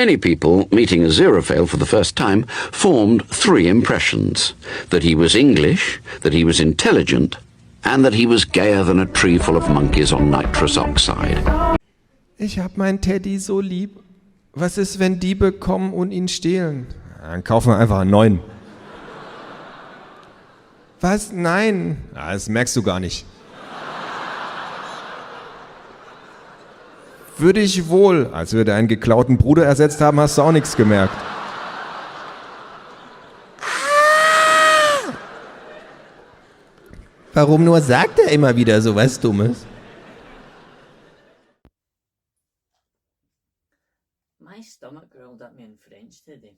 Many people, meeting Aziraphale for the first time, formed three impressions: that he was English, that he was intelligent, and that he was gayer than a tree full of monkeys on nitrous oxide. Ich hab meinen Teddy so lieb. Was ist, wenn Diebe kommen und ihn stehlen? Dann kaufen wir einfach einen neuen. Was? Nein. Das merkst du gar nicht. Würde ich wohl. Als wir deinen geklauten Bruder ersetzt haben, hast du auch nichts gemerkt. Warum nur sagt er immer wieder so was Dummes? My stomach growled at me in French today.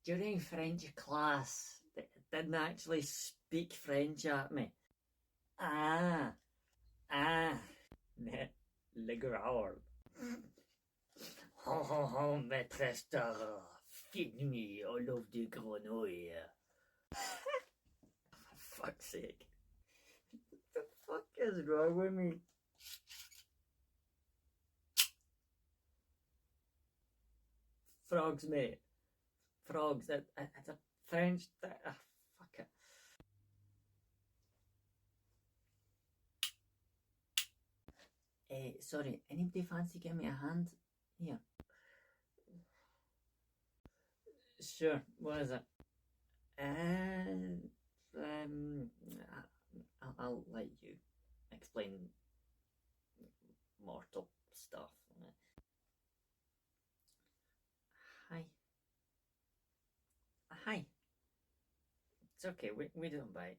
During French class, they didn't actually speak French at me. Le growler. Maîtresse Tara, feed-me all of the grenouille. For fuck's sake. What the fuck is wrong with me? Frogs, mate. Frogs. It's a French... fuck it. Sorry, anybody fancy giving me a hand here? Sure, what is it? I'll let you explain mortal stuff. Hi. Hi. It's okay, we don't bite.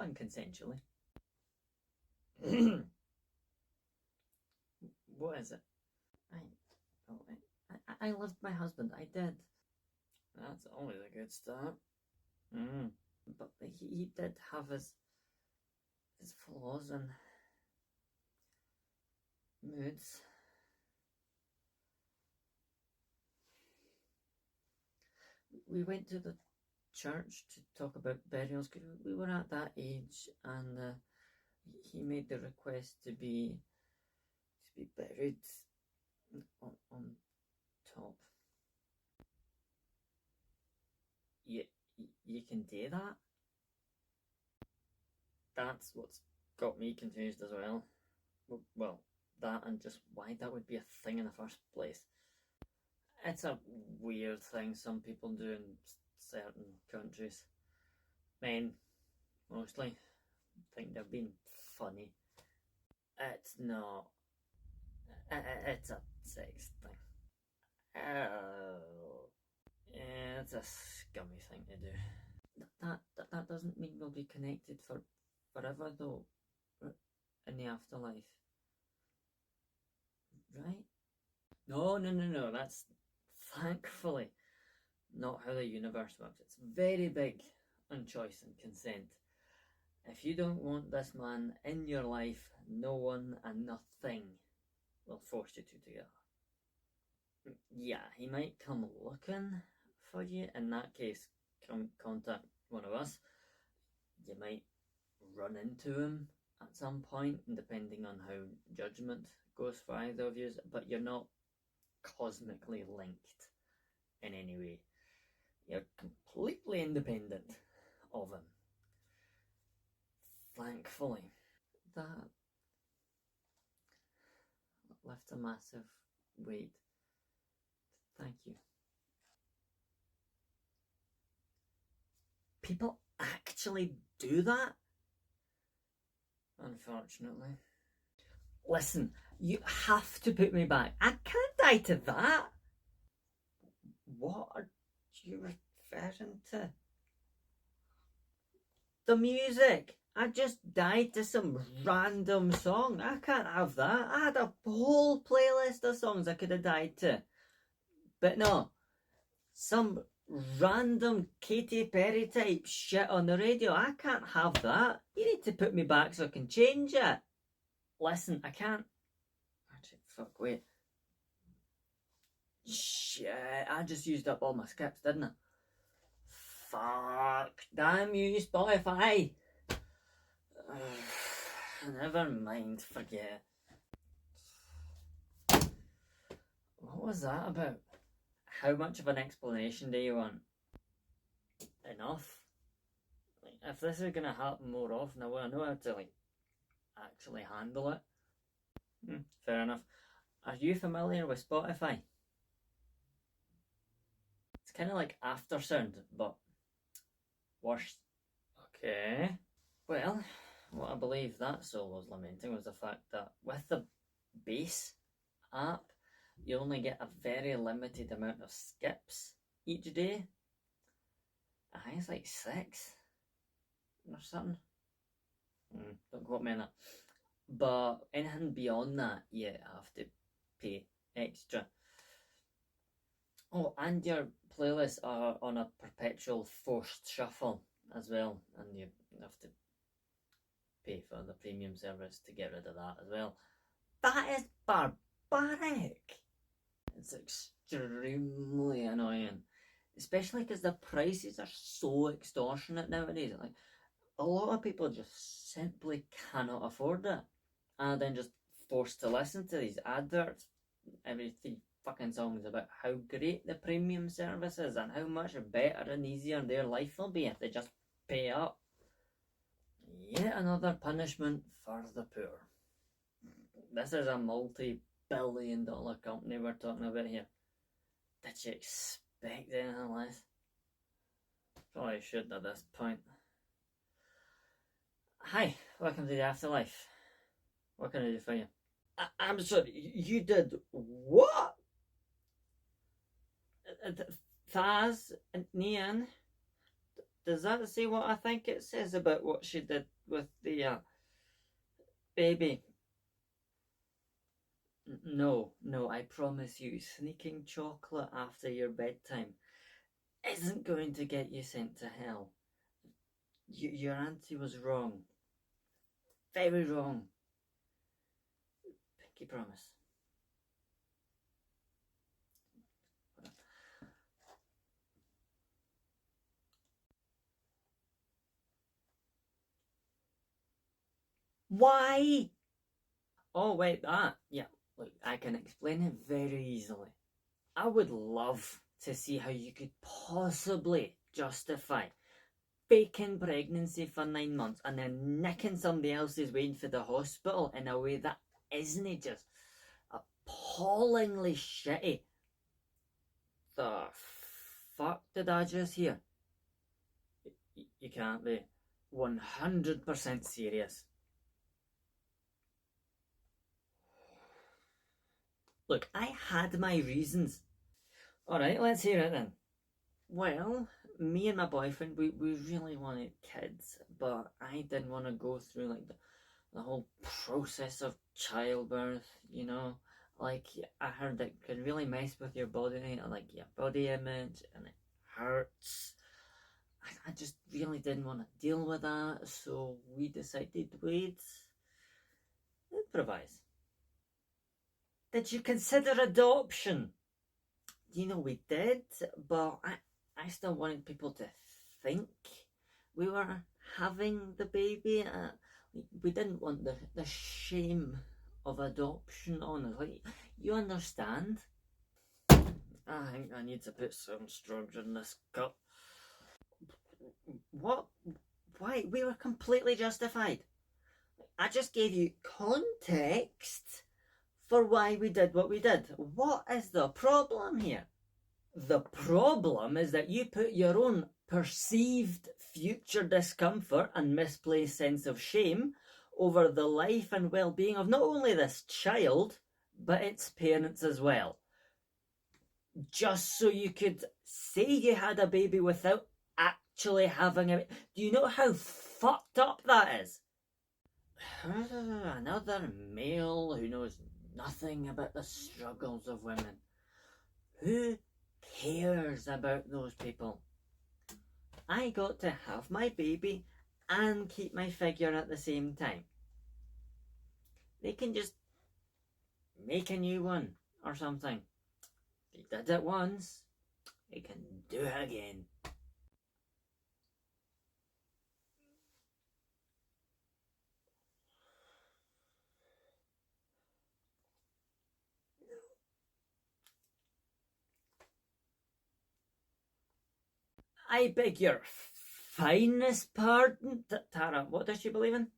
Unconsensually. What is it? I loved my husband, I did. That's always a good start. But he did have his flaws and moods. We went to the church to talk about burials because we were at that age, and he made the request to be buried on top. You can do that? That's what's got me confused as well. Well, that and just why that would be a thing in the first place. It's a weird thing some people do in certain countries. Men, mostly, think they're being funny. It's not. It's a sex thing. Yeah, it's a scummy thing to do. That doesn't mean we'll be connected forever though, in the afterlife. Right? No, that's thankfully not how the universe works. It's very big on choice and consent. If you don't want this man in your life, no one and nothing will force you two together. Yeah, he might come looking for you. In that case, contact one of us. You might run into him at some point, depending on how judgment goes for either of you, but you're not cosmically linked in any way. You're completely independent of him. Thankfully, that left a massive weight. Thank you. People actually do that? Unfortunately. Listen, you have to put me back. I can't die to that. What are you referring to? The music. I just died to some random song. I can't have that. I had a whole playlist of songs I could have died to. But no, some random Katy Perry type shit on the radio. I can't have that. You need to put me back so I can change it. Listen, I can't. Actually, fuck, wait. Shit, I just used up all my skips, didn't I? Fuck. Damn you, Spotify. Never mind, forget it. What was that about? How much of an explanation do you want? Enough? Like, if this is gonna happen more often, I want to know how to actually handle it. Fair enough. Are you familiar with Spotify? It's kind of like Aftersound, but worse. Okay. Well, what I believe that soul was lamenting was the fact that with the base app, you only get a very limited amount of skips each day. I think it's like 6 or something. Don't quote me on that. But anything beyond that, you have to pay extra. Oh, and your playlists are on a perpetual forced shuffle as well, and you have to pay for the premium service to get rid of that as well. That is barbaric. It's extremely annoying, especially because the prices are so extortionate nowadays. Like, a lot of people just simply cannot afford it, and then just forced to listen to these adverts every 3 fucking songs about how great the premium service is and how much better and easier their life will be if they just pay up. Yet another punishment for the poor. This is a multi-billion-dollar company we're talking about here. Did you expect anything less? Probably should at this point. Hi, welcome to the afterlife. What can I do for you? I'm sorry, you did what? Thaz and Nian? Does that say what I think it says about what she did with the baby? No, I promise you, sneaking chocolate after your bedtime isn't going to get you sent to hell. Your auntie was wrong. Very wrong. Pinky promise. Why? Oh, wait, that. Yeah, look, I can explain it very easily. I would love to see how you could possibly justify faking pregnancy for 9 months and then nicking somebody else's wage for the hospital in a way that isn't just appallingly shitty. The fuck did I just hear? You can't be 100% serious. Look, I had my reasons. Alright, let's hear it then. Well, me and my boyfriend, we really wanted kids, but I didn't want to go through like the whole process of childbirth, you know? Like, I heard it could really mess with your body, like your body image, and it hurts. I just really didn't want to deal with that, so we decided we'd improvise. Did you consider adoption? You know, we did, but I still wanted people to think we were having the baby. We didn't want the shame of adoption on us. Like, you understand? I think I need to put some stronger in this cup. What? Why? We were completely justified. I just gave you context for why we did what we did. What is the problem here? The problem is that you put your own perceived future discomfort and misplaced sense of shame over the life and well-being of not only this child, but its parents as well. Just so you could say you had a baby without actually having a baby. Do you know how fucked up that is? Another male who knows nothing about the struggles of women. Who cares about those people? I got to have my baby and keep my figure at the same time. They can just make a new one or something. They did it once, they can do it again. I beg your finest pardon, Tara. What does she believe in?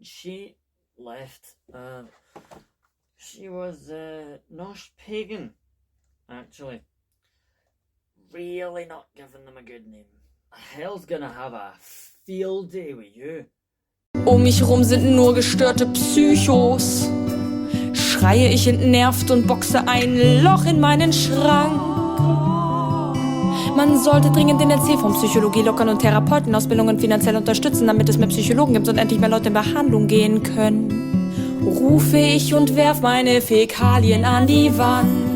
She left. She was Norse pagan, actually. Really not giving them a good name. Hell's gonna have a field day with you. Um mich rum sind nur gestörte Psychos. Schreie ich entnervt und boxe ein Loch in meinen Schrank. Man sollte dringend den NC von Psychologie lockern und Therapeutenausbildungen finanziell unterstützen, damit es mehr Psychologen gibt und endlich mehr Leute in Behandlung gehen können. Rufe ich und werf meine Fäkalien an die Wand.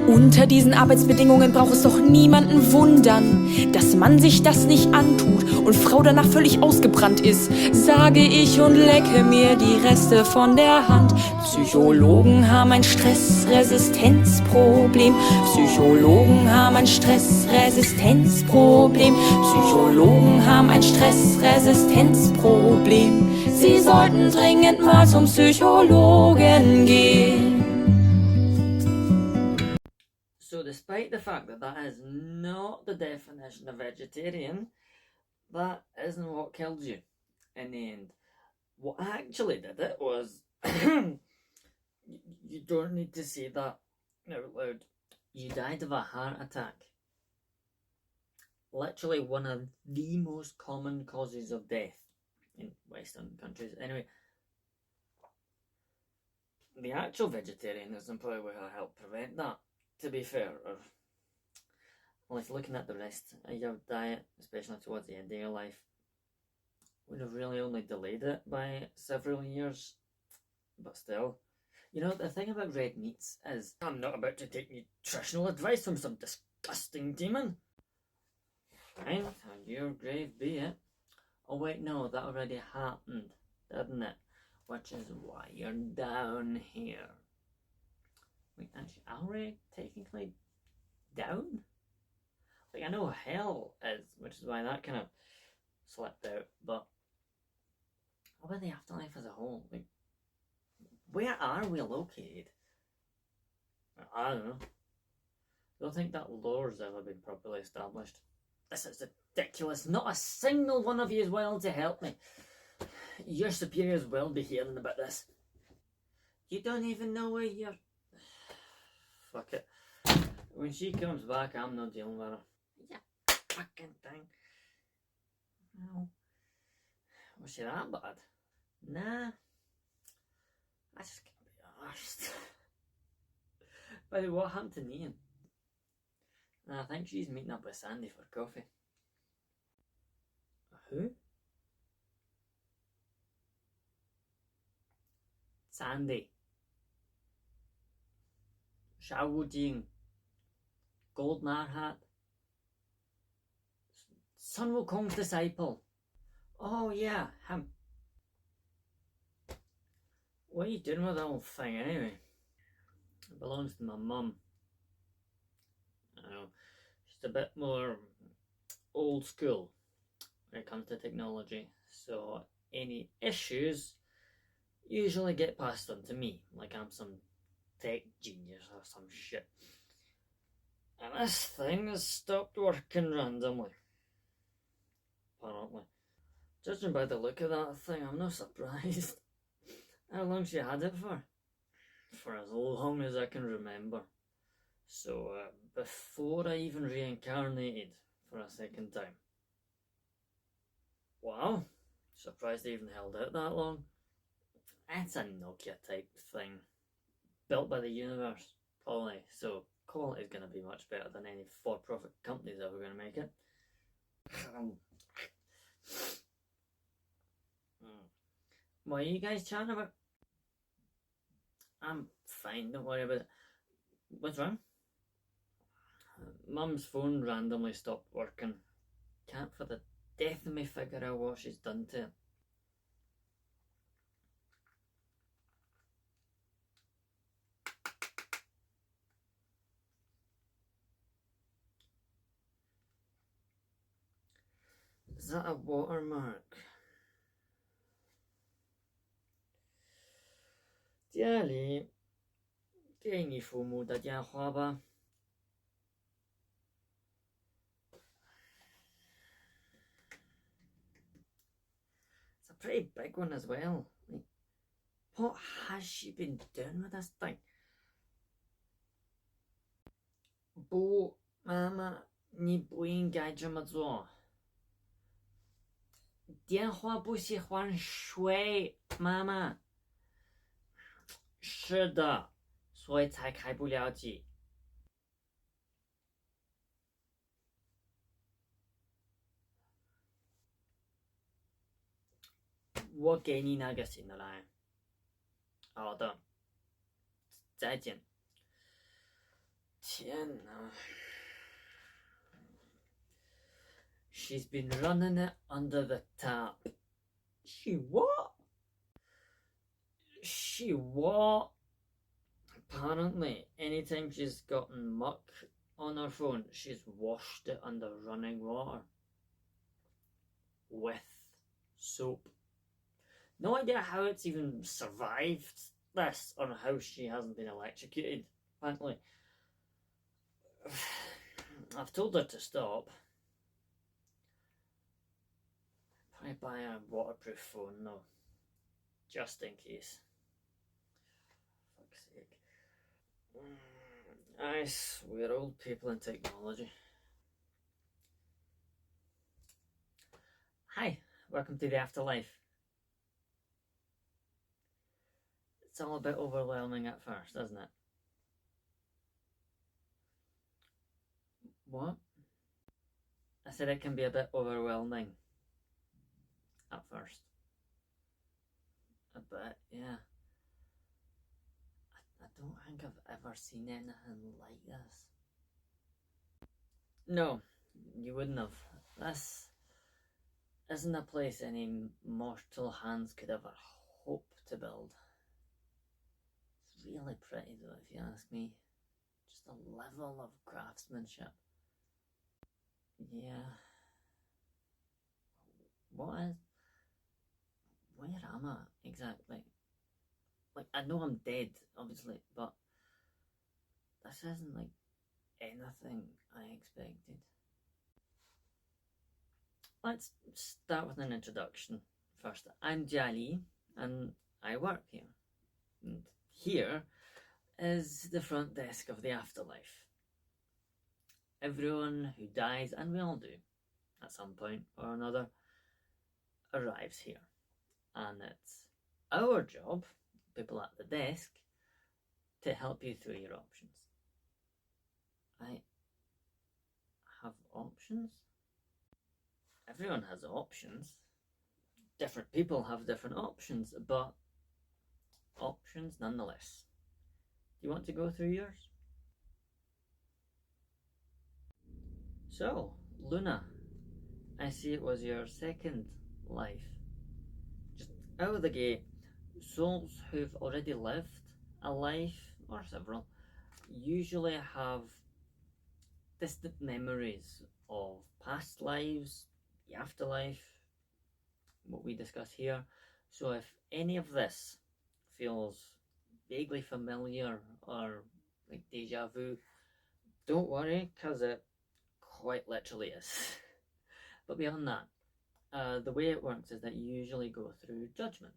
Unter diesen Arbeitsbedingungen braucht es doch niemanden wundern, dass man sich das nicht antut und Frau danach völlig ausgebrannt ist, sage ich und lecke mir die Reste von der Hand. Psychologen haben ein Stressresistenzproblem. Psychologen haben ein Stressresistenzproblem. Psychologen haben ein Stressresistenzproblem. Sie sollten dringend mal zum Psychologen gehen. So despite the fact that that is not the definition of vegetarian, that isn't what killed you in the end. What actually did it was, you don't need to say that out loud. You died of a heart attack. Literally one of the most common causes of death in Western countries. Anyway, the actual vegetarianism probably will help prevent that, to be fair, or like looking at the rest of your diet, especially towards the end of your life, would have really only delayed it by several years. But still, you know, the thing about red meats is I'm not about to take nutritional advice from some disgusting demon. Fine, on your grave be it. Oh wait, no, that already happened, didn't it? Which is why you're down here. Wait, actually, are we technically down? Like, I know hell is, which is why that kind of slipped out, but what about the afterlife as a whole? Like, where are we located? I don't know. I don't think that lore's ever been properly established. This is ridiculous. Not a single one of you is willing to help me. Your superiors will be hearing about this. You don't even know where you're... Fuck it. When she comes back, I'm not dealing with her. Yeah, fucking thing. No. Was she that bad? Nah. I just can't be arsed. By the way, what happened to Nian? I think she's meeting up with Sandy for coffee. Who? Sandy. Shao Wu Jing. Gold Marhat. Sun Wukong's disciple. Oh yeah, him. What are you doing with that whole thing anyway? It belongs to my mum. I know, she's a bit more old school when it comes to technology, so any issues usually get passed on to me, like I'm some tech genius or some shit. And this thing has stopped working randomly. Apparently. Judging by the look of that thing, I'm not surprised. How long she had it for? For as long as I can remember. So, before I even reincarnated for a second time. Wow, surprised they even held out that long. It's a Nokia type thing. Built by the universe, probably, so quality is going to be much better than any for-profit company's ever going to make it. What are you guys chatting about? I'm fine, don't worry about it. What's wrong? Mum's phone randomly stopped working. Can't for the death of me figure out what she's done to it. Is that a watermark? Jia li, 建议父母大家花吧。pretty big one as well. Like, what has she been doing with this thing? Bo, Mama, 你不应该这么做。电话不喜欢睡，妈妈。是的，所以才开不了机。我给你那个新的来。好的，再见。天哪！ She's been running it under the tap. She what? She what? Apparently, anytime she's gotten muck on her phone, she's washed it under running water. With soap. No idea how it's even survived this, or how she hasn't been electrocuted, apparently. I've told her to stop. Probably buy a waterproof phone though, just in case. Fuck's sake. I swear, old people and technology. Hi, welcome to the afterlife. It's all a bit overwhelming at first, isn't it? What? I said it can be a bit overwhelming at first. A bit, yeah. I don't think I've ever seen anything like this. No, you wouldn't have. This isn't a place any mortal hands could ever hope to build. It's really pretty though, if you ask me. Just a level of craftsmanship. Yeah. Where am I exactly? Like, I know I'm dead, obviously, but this isn't like anything I expected. Let's start with an introduction first. I'm Jali, and I work here. And here is the front desk of the afterlife. Everyone who dies, and we all do, at some point or another, arrives here. And it's our job, people at the desk, to help you through your options. I have options? Everyone has options. Different people have different options, but options nonetheless. Do you want to go through yours? So, Luna, I see it was your second life. Just out of the gate, souls who've already lived a life, or several, usually have distant memories of past lives, the afterlife, what we discuss here. So if any of this feels vaguely familiar or like deja vu, don't worry, because it quite literally is. But beyond that, the way it works is that you usually go through judgment.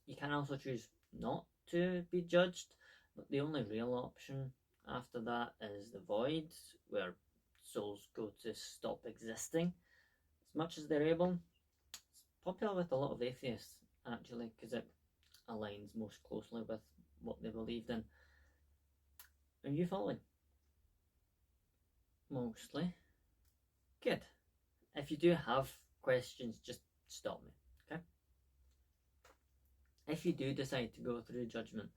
You can also choose not to be judged, but the only real option after that is the void, where souls go to stop existing as much as they're able. It's popular with a lot of atheists, actually, because it aligns most closely with what they believed in. Are you following? Mostly. Good. If you do have questions, just stop me, okay? If you do decide to go through judgment,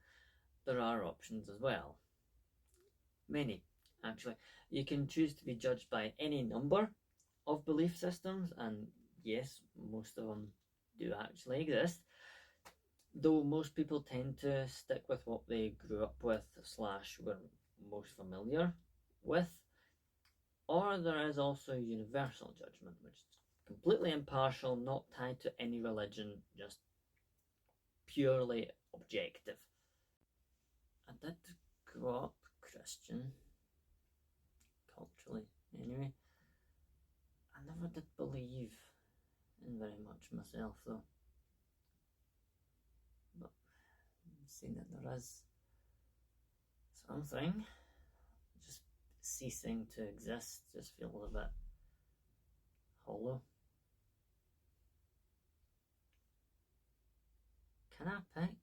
there are options as well. Many, actually. You can choose to be judged by any number of belief systems, and yes, most of them do actually exist, though most people tend to stick with what they grew up with / were most familiar with. Or there is also universal judgment, which is completely impartial, not tied to any religion, just purely objective. I did grow up Christian, culturally anyway. I never did believe in very much myself though. see that there is something. Just ceasing to exist just feels a bit hollow. Can I pick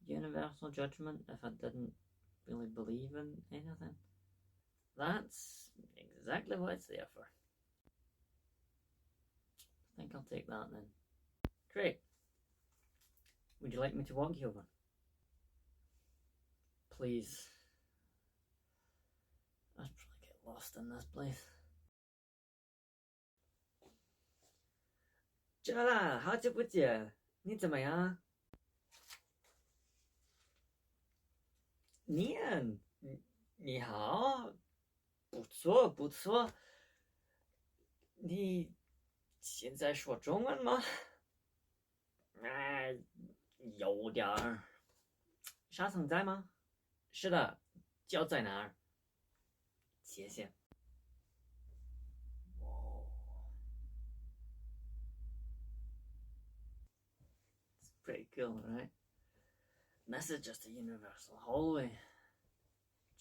universal judgment if I didn't really believe in anything? That's exactly what it's there for. I think I'll take that then. Great. Would you like me to walk you over? Please. I'd probably get lost in this place. 这啦，好久不见，你怎么样？你好，不错不错。你现在说中文吗？有点儿。沙僧在吗？是的，脚在哪儿？谢谢。It's pretty cool, right? This is just a universal hallway.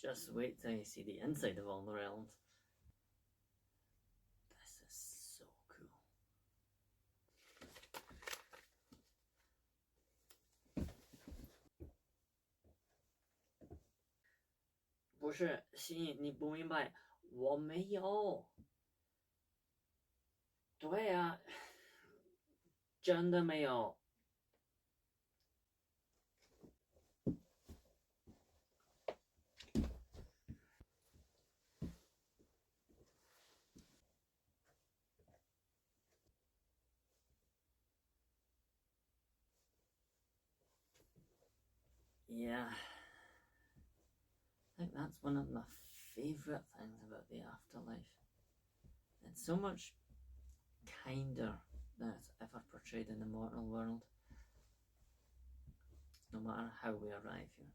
Just wait till you see the inside of all the realms. This is so cool. 不是，心，你不明白，我没有。对呀，真的没有。Yeah, I think that's one of my favourite things about the afterlife. It's so much kinder than it's ever portrayed in the mortal world, no matter how we arrive here.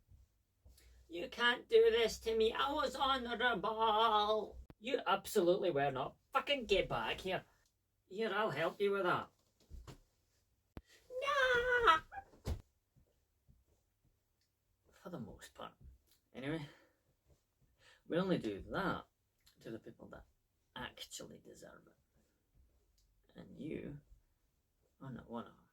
You can't do this to me, I was honourable! You absolutely were not. Fucking get back here. Here, I'll help you with that. Nah! For the most part. Anyway, we only do that to the people that actually deserve it. And you are not one of them.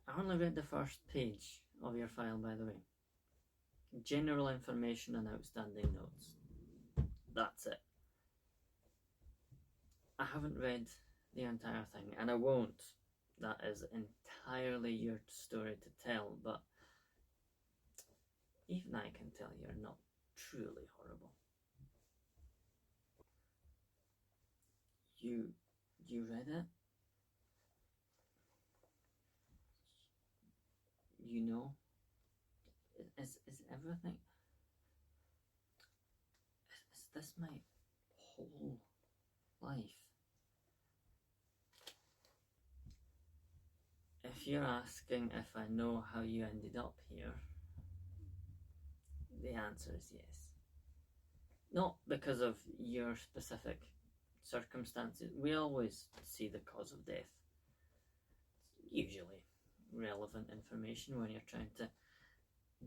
I only read the first page of your file, by the way. General information and outstanding notes. That's it. I haven't read the entire thing, and I won't. That is entirely your story to tell, but even I can tell you're not truly horrible. You read it? You know? Is everything... Is this my whole life? If you're asking if I know how you ended up here, the answer is yes. Not because of your specific circumstances. We always see the cause of death. It's usually relevant information when you're trying to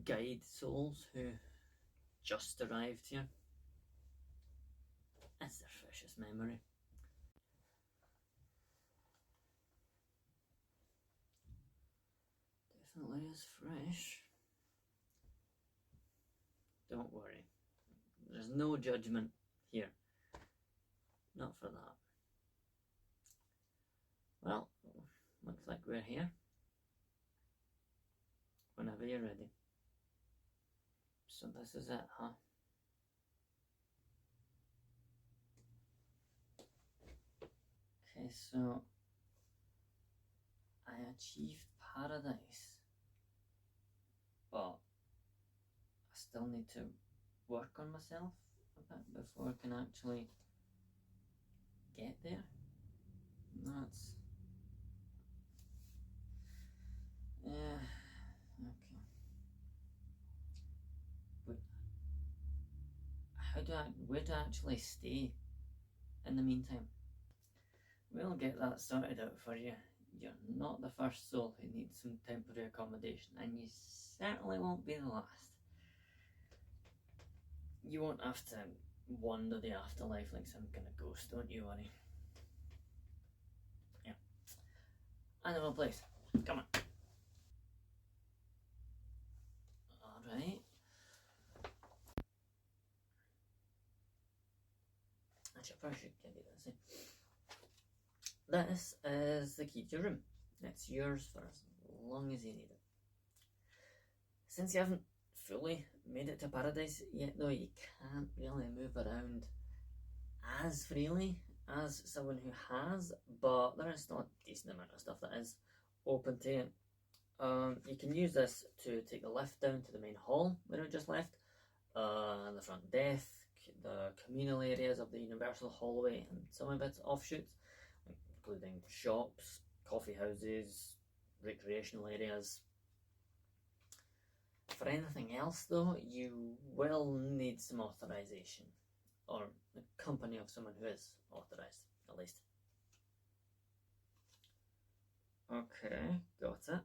guide souls who just arrived here. It's their freshest memory. Definitely is fresh. Don't worry. There's no judgment here. Not for that. Well, looks like we're here. Whenever you're ready. So this is it, huh? Okay, so I achieved paradise, but I still need to work on myself a bit before I can actually get there. That's... yeah, okay. But where to actually stay in the meantime? We'll get that sorted out for you. You're not the first soul who needs some temporary accommodation, and you certainly won't be the last. You won't have to wander the afterlife like some kind of ghost, don't you worry. Yeah. I know a place. Come on. Alright. Actually, I probably should give you this. This is the key to your room. It's yours for as long as you need it. Since you haven't fully made it to paradise yet, though, you can't really move around as freely as someone who has, but there is still a decent amount of stuff that is open to you. You can use this to take the lift down to the main hall where we just left, the front desk, the communal areas of the universal hallway, and some of its offshoots, including shops, coffee houses, recreational areas. For anything else, though, you will need some authorization, or the company of someone who is authorized, at least. Okay, got it.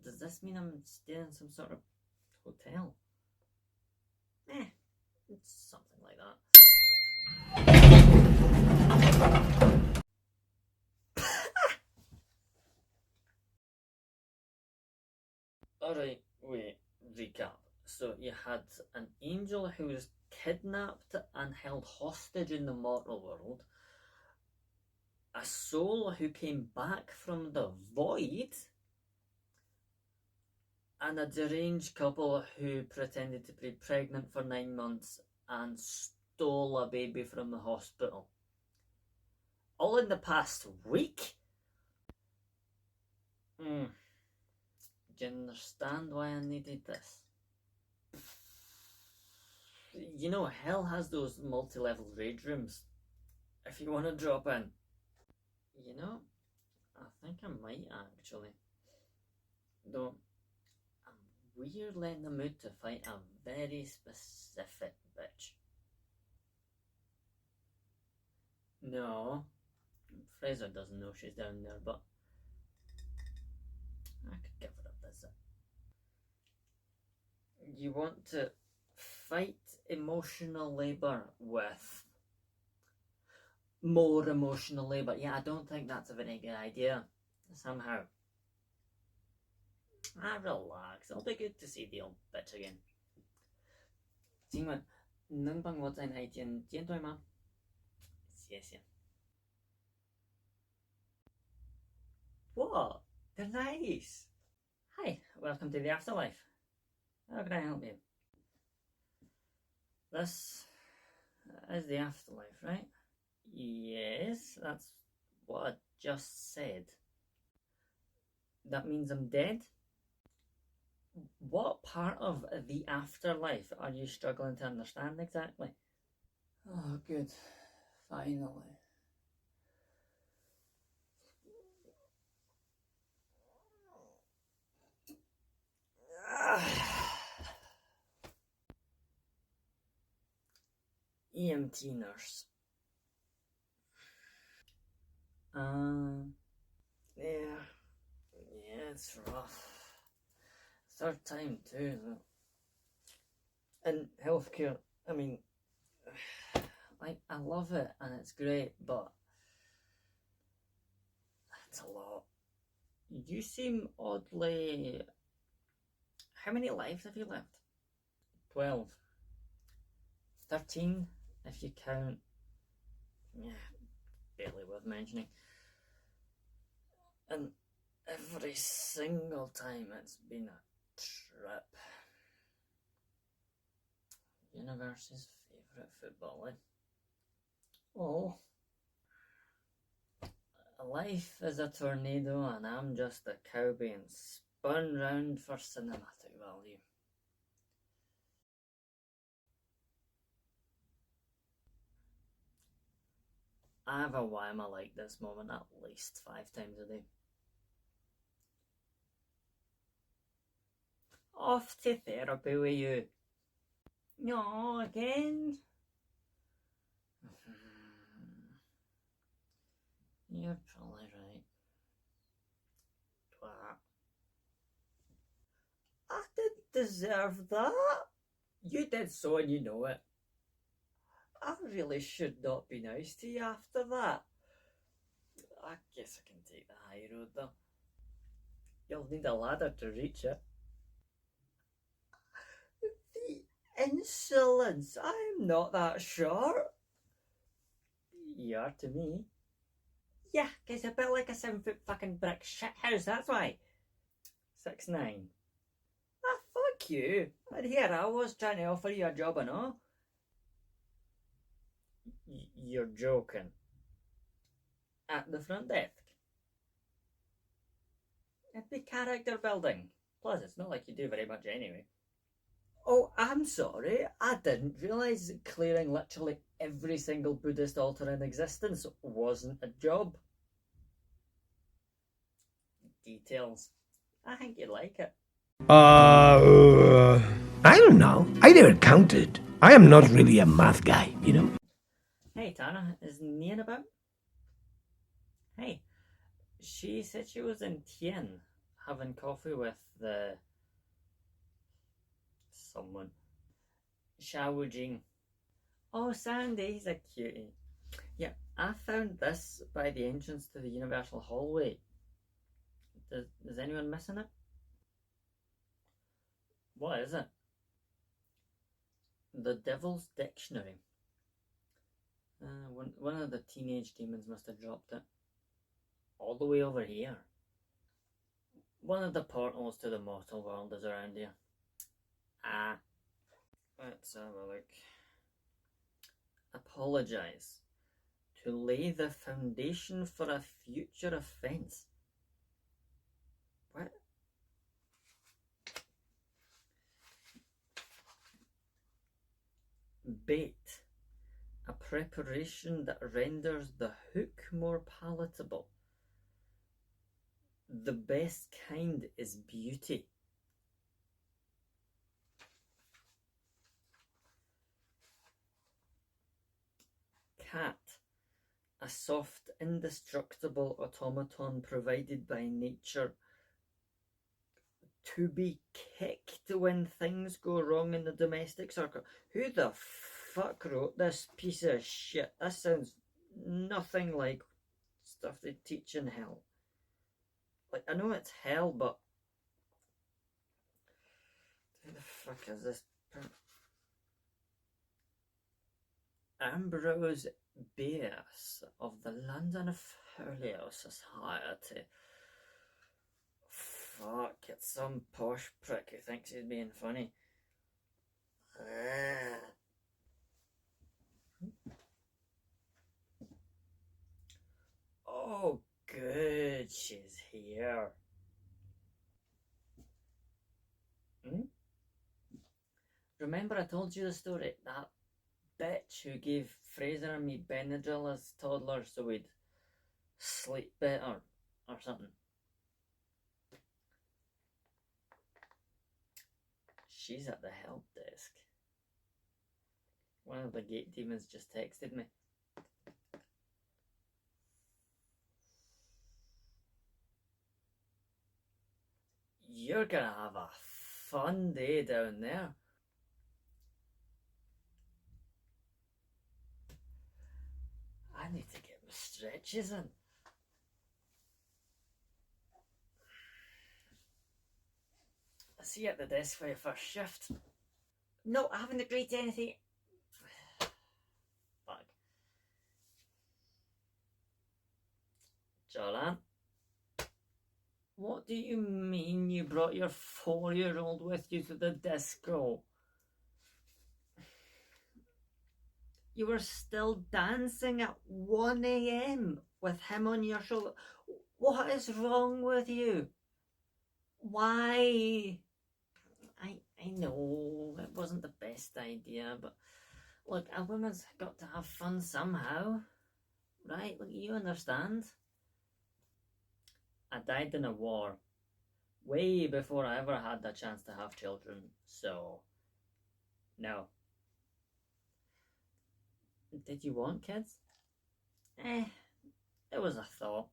Does this mean I'm staying in some sort of hotel? It's something like that. Alright, wait, recap. So you had an angel who was kidnapped and held hostage in the mortal world, a soul who came back from the void, and a deranged couple who pretended to be pregnant for 9 months and stole a baby from the hospital. All in the past week? Do you understand why I needed this? You know, hell has those multi-level raid rooms. If you want to drop in. You know, I think I might actually. Though, I'm weirdly in the mood to fight a very specific bitch. No, Fraser doesn't know she's down there, but I could give her a visit. You want to fight emotional labour with more emotional labour? Yeah, I don't think that's a very good idea. Somehow. Relax. It'll be good to see the old bitch again. 请问能帮我在哪一间间对吗？谢谢。What? They're nice. Hi, welcome to the afterlife. How can I help you? This is the afterlife, right? Yes, that's what I just said. That means I'm dead? What part of the afterlife are you struggling to understand exactly? Oh, good. Finally. EMT nurse. Yeah, it's rough. Third time too. And healthcare, I mean, like, I love it and it's great, but it's a lot. You seem oddly... How many lives have you lived? 12. 13, if you count... Yeah, barely worth mentioning. And every single time it's been a trip. Universe's favourite football, eh? Oh. Life is a tornado and I'm just a cow being spun round for cinematic value. I have a why am I like this moment at least 5 times a day. Off to therapy with you. No, again? You're probably right. Twat. I didn't deserve that. You did so and you know it. I really should not be nice to you after that. I guess I can take the high road though. You'll need a ladder to reach it. The insolence! I'm not that short. You are to me. Yeah, 'cause you're built like a 7-foot fucking brick shithouse, that's why. 6'9". Ah, fuck you. And here I was trying to offer you a job and all. You're joking. At the front desk. It'd be character building. Plus, it's not like you do very much anyway. Oh, I'm sorry. I didn't realise that clearing literally every single Buddhist altar in existence wasn't a job. Details. I think you'd like it. I don't know. I never counted. I am not really a math guy, you know? Hey, Tana, is Nian about? Hey, she said she was in Tien having coffee with someone. Xiao Jing. Oh, Sandy, he's a cutie. Yeah, I found this by the entrance to the Universal Hallway. Is anyone missing it? What is it? The Devil's Dictionary. One of the teenage demons must have dropped it. All the way over here. One of the portals to the mortal world is around here. Ah. Let's have a look. Apologise. To lay the foundation for a future offence. What? Bait. A preparation that renders the hook more palatable. The best kind is beauty. Cat. A soft, indestructible automaton provided by nature to be kicked when things go wrong in the domestic circle. Who the fuck wrote this piece of shit? This sounds nothing like stuff they teach in hell. Like, I know it's hell, but who the fuck is this? Ambrose Bierce of the London Folio Society. Fuck, it's some posh prick who thinks he's being funny. Oh, good, she's here. Remember I told you the story? That bitch who gave Fraser and me Benadryl as toddlers so we'd sleep better or something. She's at the help desk. One of the gate demons just texted me. You're gonna have a fun day down there. I need to get my stretches in. I'll see you at the desk for your first shift. No, I haven't agreed to anything. Fuck. Jolan, what do you mean you brought your 4-year-old with you to the disco? You were still dancing at 1 a.m. with him on your shoulder. What is wrong with you? Why? I know it wasn't the best idea, but look, a woman's got to have fun somehow, right? Look, you understand. I died in a war way before I ever had the chance to have children, so no. Did you want kids? It was a thought.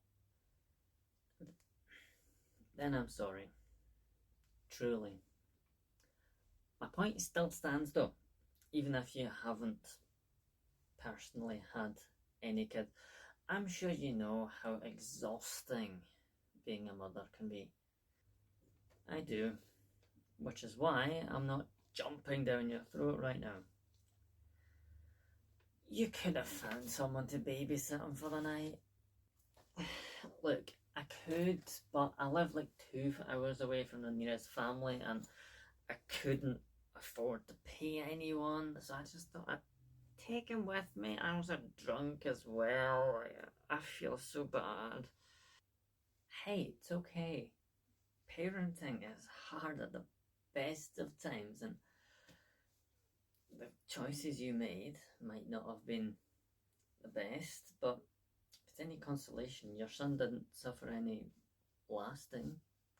Then I'm sorry. Truly. My point still stands though, even if you haven't personally had any kid. I'm sure you know how exhausting being a mother can be. I do, which is why I'm not jumping down your throat right now. You could have found someone to babysit him for the night. Look, I could, but I live like 2 hours away from the nearest family and I couldn't afford to pay anyone, so I just thought I'd take him with me. I was drunk as well. I feel so bad. Hey, it's okay. Parenting is hard at the best of times, and the choices you made might not have been the best, but if it's any consolation, your son didn't suffer any lasting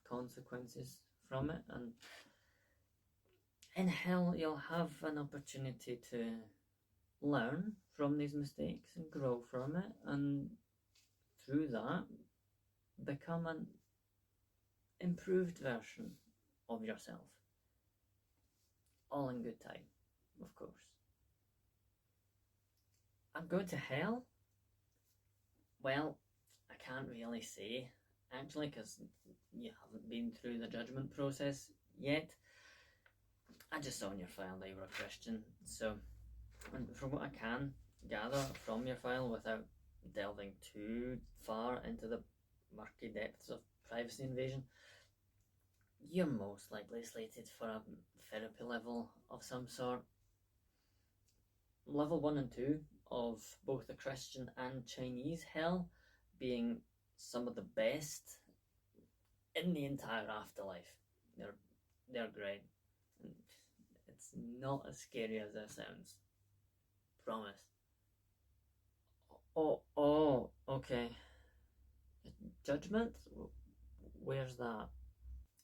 consequences from it, and in hell you'll have an opportunity to learn from these mistakes and grow from it, and through that become an improved version of yourself. All in good time, of course. I'm going to hell? Well, I can't really say, actually, because you haven't been through the judgment process yet. I just saw in your file that you were a Christian, so and from what I can gather from your file without delving too far into the murky depths of privacy invasion, you're most likely slated for a therapy level of some sort. Level 1 and 2 of both the Christian and Chinese hell being some of the best in the entire afterlife. They're great. And it's not as scary as that sounds. Promise. Oh, okay. Judgment? Where's that?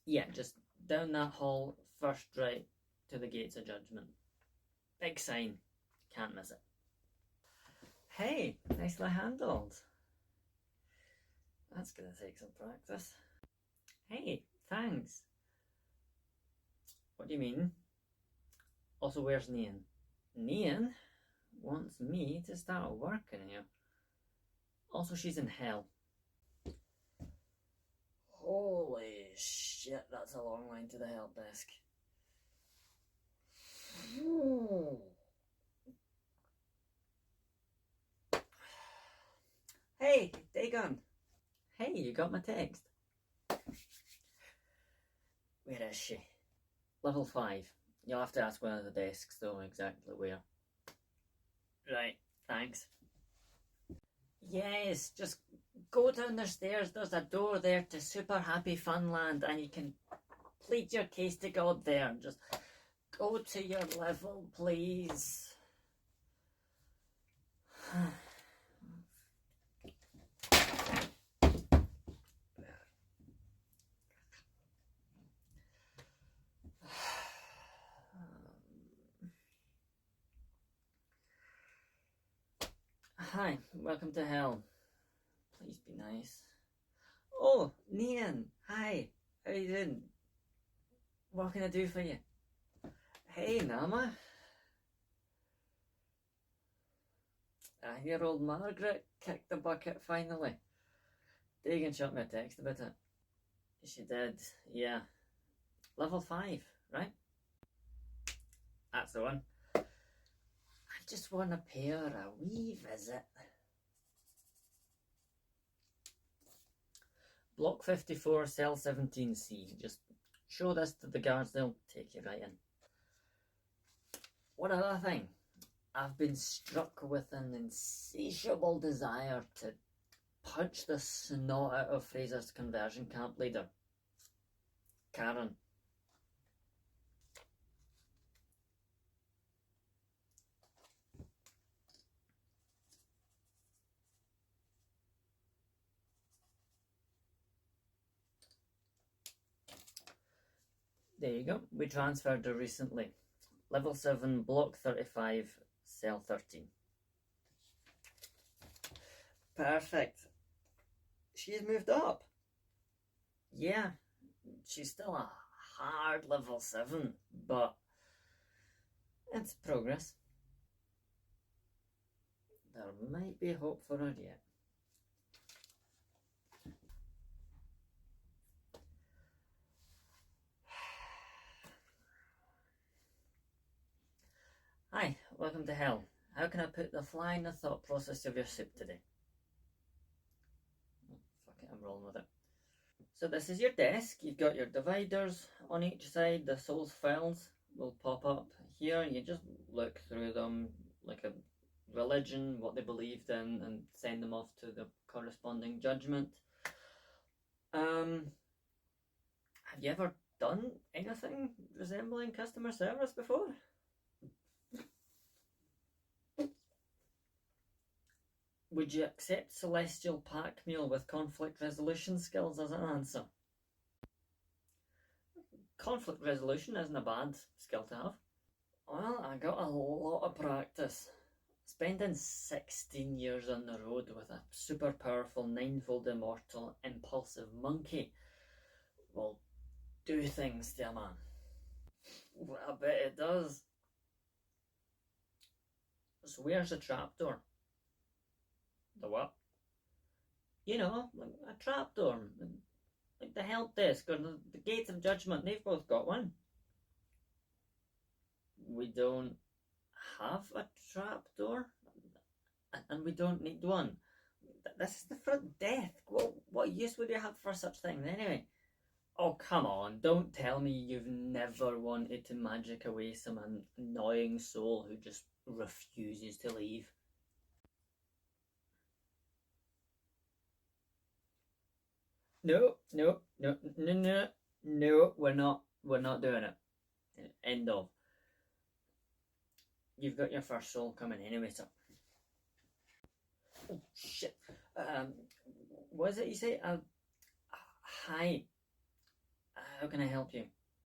Yeah, just down that hall, first right to the gates of judgment. Big sign. Can't miss it. Hey, nicely handled. That's gonna take some practice. Hey, thanks. What do you mean? Also, where's Nian? Nian wants me to start working here. Also, she's in hell. Holy shit, that's a long line to the help desk. Hey, Dagon. Hey, you got my text. Where is she? Level 5. You'll have to ask one of the desks though exactly where. Right, thanks. Yes, just go down the stairs. There's a door there to Super Happy Funland and you can plead your case to God there. Just go to your level, please. Hi, welcome to hell. Please be nice. Oh, Nian, hi. How you doing? What can I do for you? Hey, Nama. I hear old Margaret kicked the bucket finally. Dagan shot me a text about it. She did, yeah. Level 5, right? That's the one. I just want to pay her a wee visit. Block 54, cell 17C. Just show this to the guards, they'll take you right in. One other thing. I've been struck with an insatiable desire to punch the snot out of Fraser's conversion camp leader, Karen. There you go. We transferred her recently. Level 7, block 35, cell 13. Perfect. She's moved up. Yeah, she's still a hard level 7, but it's progress. There might be hope for her yet. Hi, welcome to hell. How can I put the fly in the thought process of your soup today? Oh, fuck it, I'm rolling with it. So this is your desk. You've got your dividers on each side. The soul's files will pop up here. You just look through them like a religion, what they believed in, and send them off to the corresponding judgment. Have you ever done anything resembling customer service before? Would you accept celestial pack meal with conflict resolution skills as an answer? Conflict resolution isn't a bad skill to have. Well, I got a lot of practice. Spending 16 years on the road with a super powerful, ninefold immortal, impulsive monkey will do things to a man. Well, I bet it does. So where's the trapdoor? The what? You know, like a trapdoor. Like the help desk or the gates of judgment. They've both got one. We don't have a trapdoor, and we don't need one. This is the front desk. What use would you have for such things anyway? Oh, come on, don't tell me you've never wanted to magic away some annoying soul who just refuses to leave. No, we're not doing it. End of. You've got your first soul coming anyway, so. Oh, shit. What is it you say? Hi. How can I help you?